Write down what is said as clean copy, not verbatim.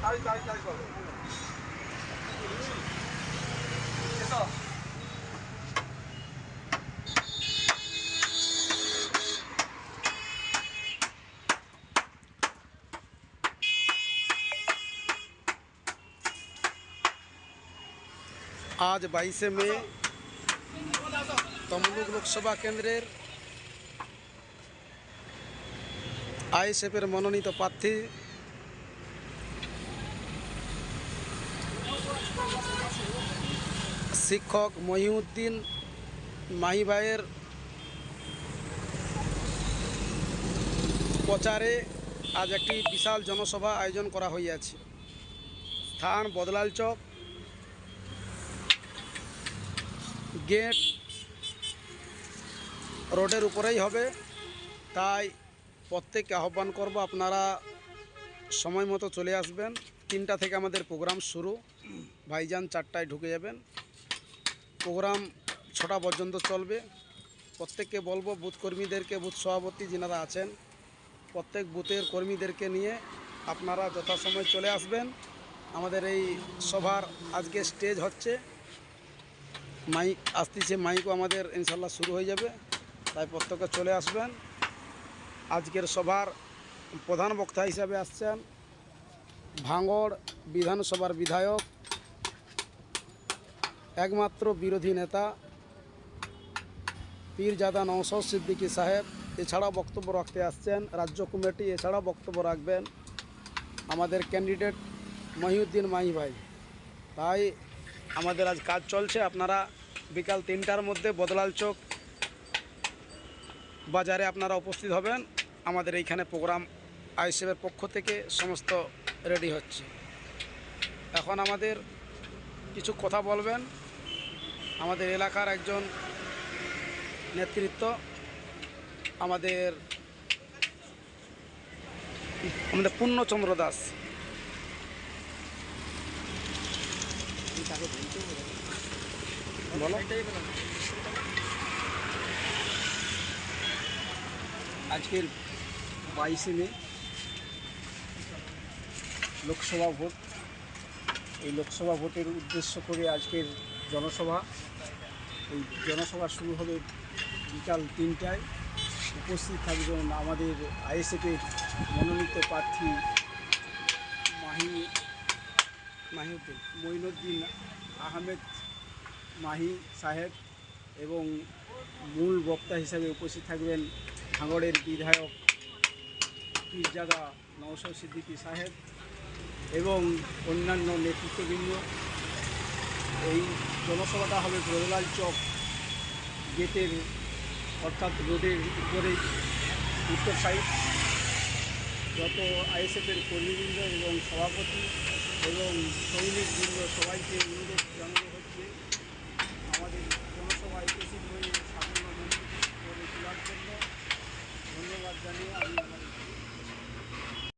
आज 22 মে তমলুক লোকসভা কেন্দ্রের আইএসএফের মনোনীত প্রার্থী শিক্ষক মহিউদ্দিন মাহি ভাইয়ের প্রচারে আজ একটি বিশাল জনসভা আয়োজন করা হইয়াছে। স্থান বদলাল চক, গেট রোডের উপরেই হবে। তাই প্রত্যেককে আহ্বান করব, আপনারা সময় মতো চলে আসবেন। 3টা থেকে আমাদের প্রোগ্রাম শুরু, ভাইজান 4টায় ঢুকে যাবেন। প্রোগ্রাম 6টা পর্যন্ত চলবে। প্রত্যেককে বলবো, বুথ কর্মীদেরকে, বুথ সভাপতি যিনারা আছেন, প্রত্যেক বুথের কর্মীদেরকে নিয়ে আপনারা যথাসময় চলে আসবেন। আমাদের এই সভার আজকে স্টেজ হচ্ছে, মাইক আসতেছে, মাইকও আমাদের ইনশাল্লাহ শুরু হয়ে যাবে। তাই প্রত্যেকে চলে আসবেন। আজকের সভার প্রধান বক্তা হিসাবে আসছেন ভাঙড় বিধানসভার বিধায়ক, একমাত্র বিরোধী নেতা পীরজাদা নওশাদ সিদ্দিকী সাহেব। এছাড়াও বক্তব্য রাখতে আসছেন রাজ্য কমিটি, এছাড়াও বক্তব্য রাখবেন আমাদের ক্যান্ডিডেট মহিউদ্দিন মাহি ভাই। তাই আমাদের আজ কাজ চলছে। আপনারা বিকাল 3টার মধ্যে বদলাল চক বাজারে আপনারা উপস্থিত হবেন। আমাদের এইখানে প্রোগ্রাম আইএসএফের পক্ষ থেকে সমস্ত রেডি হচ্ছে। এখন আমাদের কিছু কথা বলবেন আমাদের এলাকার একজন নেতৃত্ব, আমাদের পূর্ণচন্দ্র দাস। বলো। আজকের 22 মে লোকসভা ভোট। এই লোকসভা ভোটের উদ্দেশ্য করে আজকের জনসভা। এই জনসভা শুরু হবে বিকাল 3টায়। উপস্থিত থাকবেন আমাদের আইএসএফের মনোনীত প্রার্থী মঈনুদ্দিন আহমেদ মাহি সাহেব, এবং মূল বক্তা হিসাবে উপস্থিত থাকবেন ভাঙড়ের বিধায়ক পীরজাদা নওশাদ সিদ্দিকী সাহেব এবং অন্যান্য নেতৃত্ববৃন্দ। এই জনসভাটা হবে বদলাল চক গেটের, অর্থাৎ রোডের উপরে উত্তর সাইড। যত আইএসএফের কর্মীবৃন্দ এবং সভাপতি এবং সৈনিকবৃন্দ সবাইকে অনুরোধ জানানো হচ্ছে